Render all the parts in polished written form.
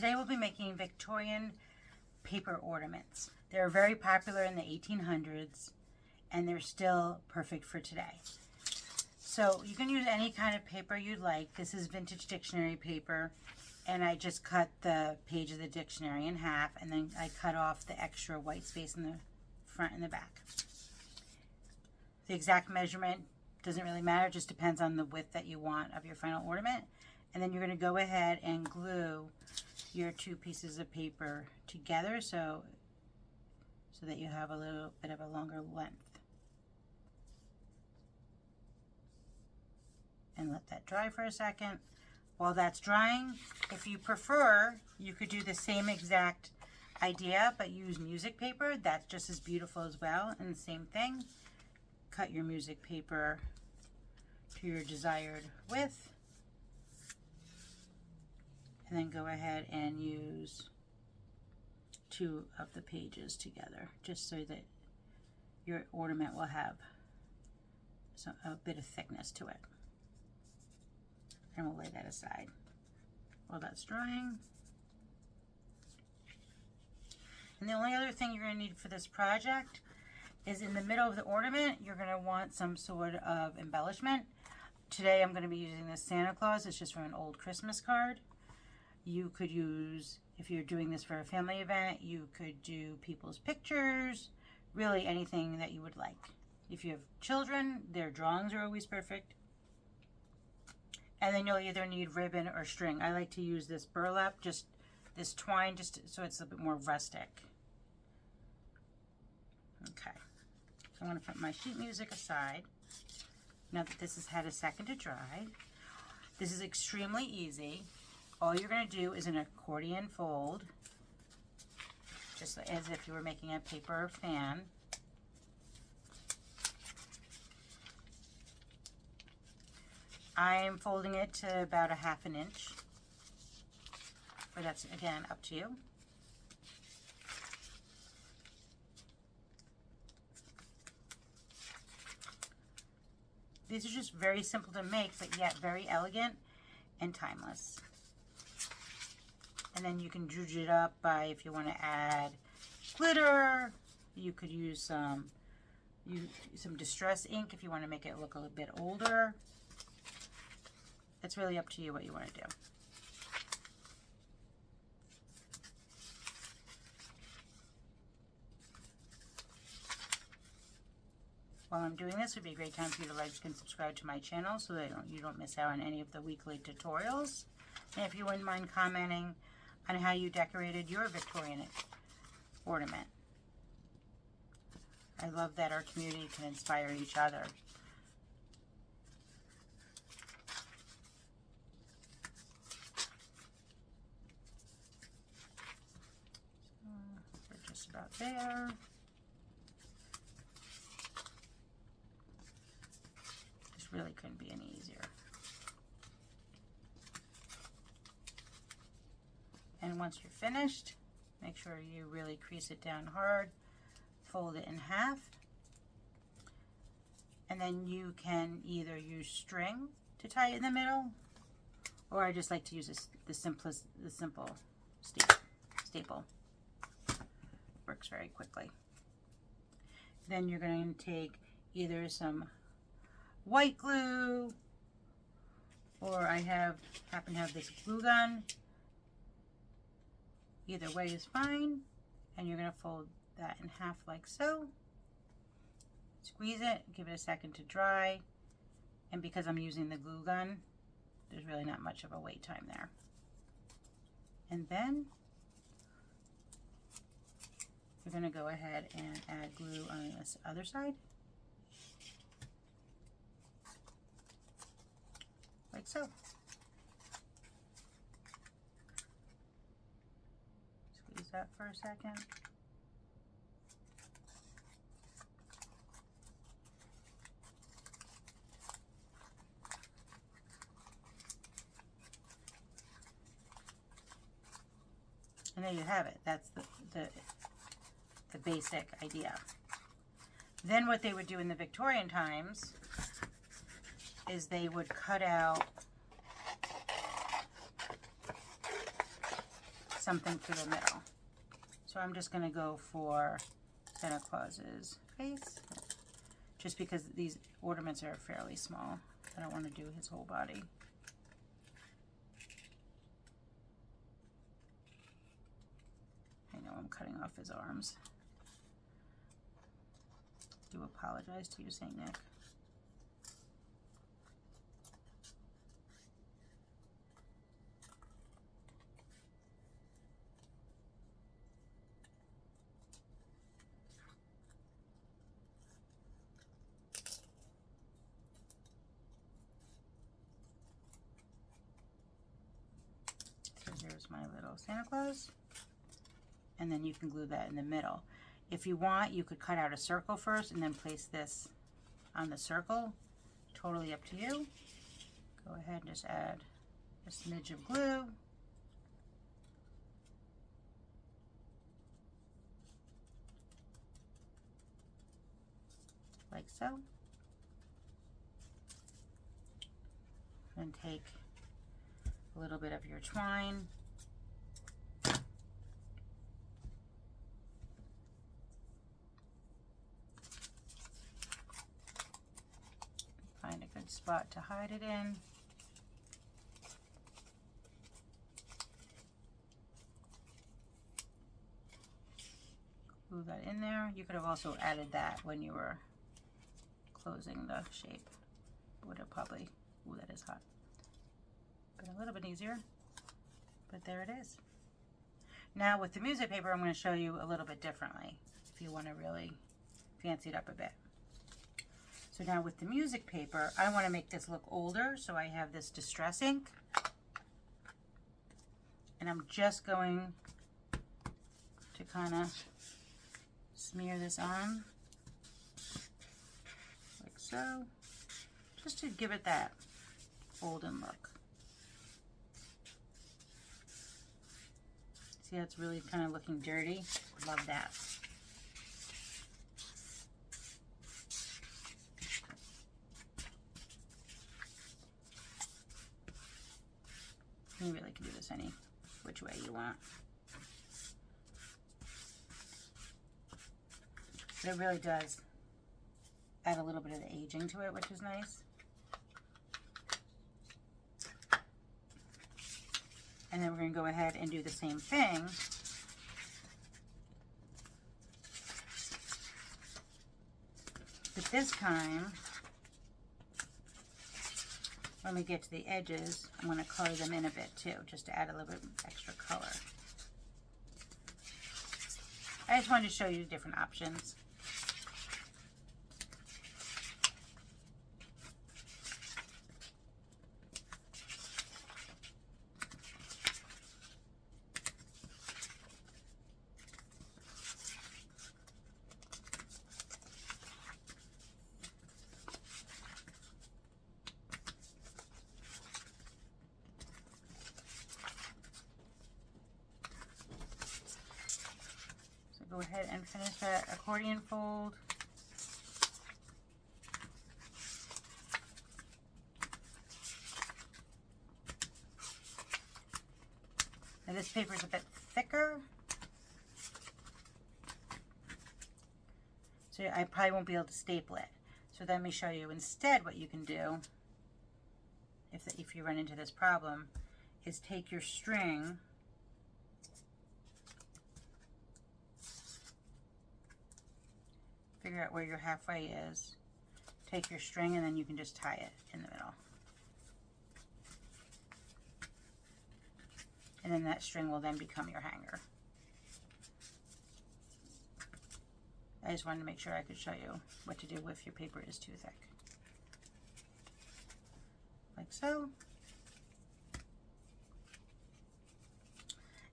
Today we'll be making Victorian paper ornaments. They were very popular in the 1800s and they're still perfect for today. So you can use any kind of paper you'd like. This is vintage dictionary paper, and I just cut the page of the dictionary in half, and then I cut off the extra white space in the front and the back. The exact measurement doesn't really matter, it just depends on the width that you want of your final ornament. And then you're going to go ahead and glue your two pieces of paper together so that you have a little bit of a longer length. And let that dry for a second. While that's drying, if you prefer, you could do the same exact idea but use music paper. That's just as beautiful as well. And the same thing, cut your music paper to your desired width. And then go ahead and use two of the pages together, just so that your ornament will have a bit of thickness to it. And we'll lay that aside while that's drying. And the only other thing you're going to need for this project is in the middle of the ornament, you're going to want some sort of embellishment. Today I'm going to be using this Santa Claus. It's just from an old Christmas card. You could use, if you're doing this for a family event, you could do people's pictures, really anything that you would like. If you have children, their drawings are always perfect. And then you'll either need ribbon or string. I like to use this burlap, just this twine, just so it's a bit more rustic. Okay, so I want to put my sheet music aside. Now that this has had a second to dry, this is extremely easy. All you're going to do is an accordion fold, just as if you were making a paper fan. I'm folding it to about a ½ inch, but that's again up to you. These are just very simple to make, but yet very elegant and timeless. And then you can zhuzh it up by, if you want to add glitter, you could use some distress ink if you want to make it look a little bit older. It's really up to you what you want to do. While I'm doing this, it would be a great time for you to like and subscribe to my channel so that you don't miss out on any of the weekly tutorials. And if you wouldn't mind commenting on how you decorated your Victorian ornament. I love that our community can inspire each other. We're just about there. This really couldn't be any easier. And once you're finished, make sure you really crease it down hard, fold it in half, and then you can either use string to tie it in the middle, or I just like to use the simple staple. Works very quickly. Then you're going to take either some white glue, or I happen to have this glue gun. Either way is fine, and you're going to fold that in half like so. Squeeze it, give it a second to dry, and because I'm using the glue gun, there's really not much of a wait time there. And then you're going to go ahead and add glue on this other side, like so. Squeeze that for a second. And there you have it. That's the basic idea. Then what they would do in the Victorian times is they would cut out something through the middle. So I'm just going to go for Santa Claus's face, just because these ornaments are fairly small. I don't want to do his whole body. I know I'm cutting off his arms. I do apologize to you, St. Nick. Here's my little Santa Claus, and then you can glue that in the middle. If you want, you could cut out a circle first and then place this on the circle. Totally up to you. Go ahead and just add a smidge of glue. Like so. And take a little bit of your twine. Find a good spot to hide it in. Glue that in there. You could have also added that when you were closing the shape. Would have probably, ooh, that is hot. But a little bit easier, but there it is. Now with the music paper, I'm going to show you a little bit differently if you want to really fancy it up a bit. So now with the music paper, I want to make this look older, so I have this distress ink, and I'm just going to kind of smear this on like so, just to give it that olden look. See how it's really kind of looking dirty? Love that. You really can do this any which way you want. But it really does add a little bit of the aging to it, which is nice. And then we're going to go ahead and do the same thing. But this time, when we get to the edges, I'm going to color them in a bit too, just to add a little bit extra color. I just wanted to show you different options. Go ahead and finish that accordion fold. Now this paper is a bit thicker, so I probably won't be able to staple it. So let me show you instead what you can do if you run into this problem, is take your string figure out where your halfway is, take your string, and then you can just tie it in the middle. And then that string will then become your hanger. I just wanted to make sure I could show you what to do if your paper is too thick. Like so.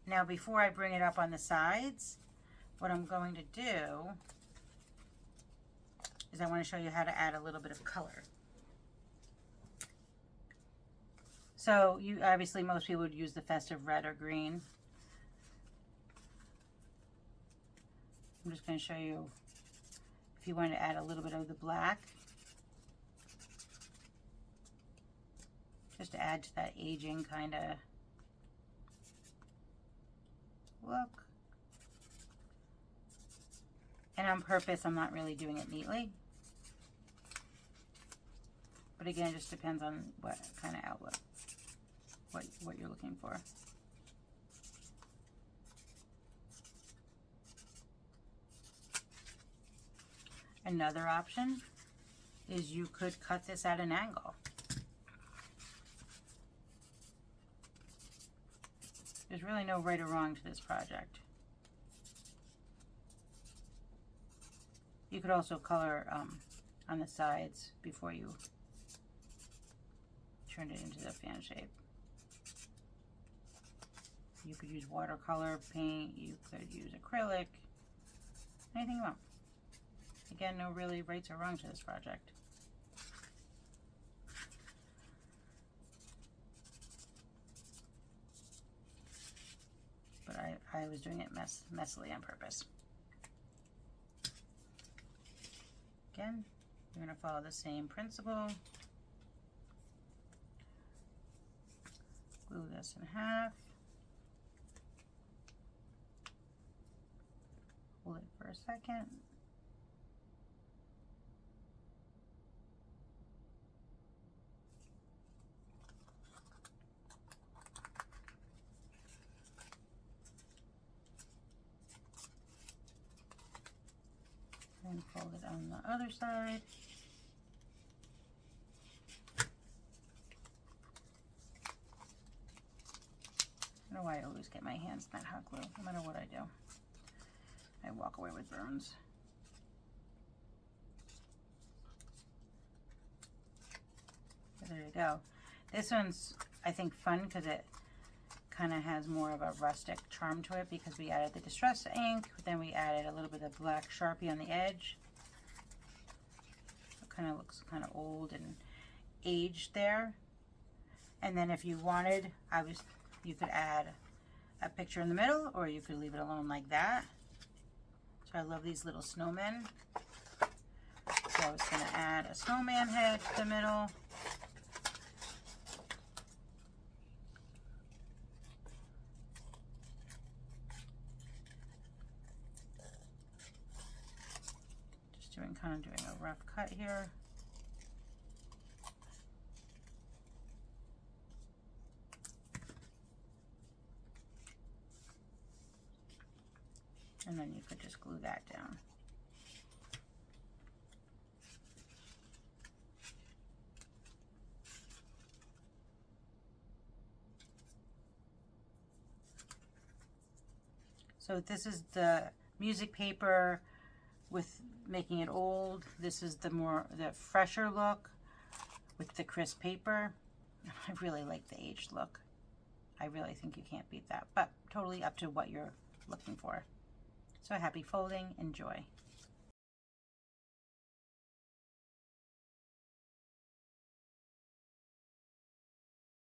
Now before I bring it up on the sides, what I'm going to do is I want to show you how to add a little bit of color. So you obviously, most people would use the festive red or green. I'm just going to show you if you want to add a little bit of the black, just to add to that aging kind of And on purpose, I'm not really doing it neatly. But again, it just depends on what kind of outlook, what you're looking for. Another option is you could cut this at an angle. There's really no right or wrong to this project. You could also color on the sides before you turn it into the fan shape. You could use watercolor paint, you could use acrylic, anything you want. Again, no really rights or wrongs to this project. But I was doing it messily on purpose. Again, you're going to follow the same principle. Glue this in half. Hold it for a second. And fold it on the other side. I don't know why I always get my hands in that hot glue, no matter what I do. I walk away with burns. But there you go. This one's, I think, fun because it kind of has more of a rustic charm to it because we added the distress ink, but then we added a little bit of black Sharpie on the edge. It kind of looks kind of old and aged there. And then if you wanted, you could add a picture in the middle, or you could leave it alone like that. So I love these little snowmen. So I was going to add a snowman head to the middle. Kind of doing a rough cut here. And then you could just glue that down. So this is the music paper with making it old. This is the fresher look with the crisp paper. I really like the aged look. I really think you can't beat that, but totally up to what you're looking for. So happy folding, enjoy.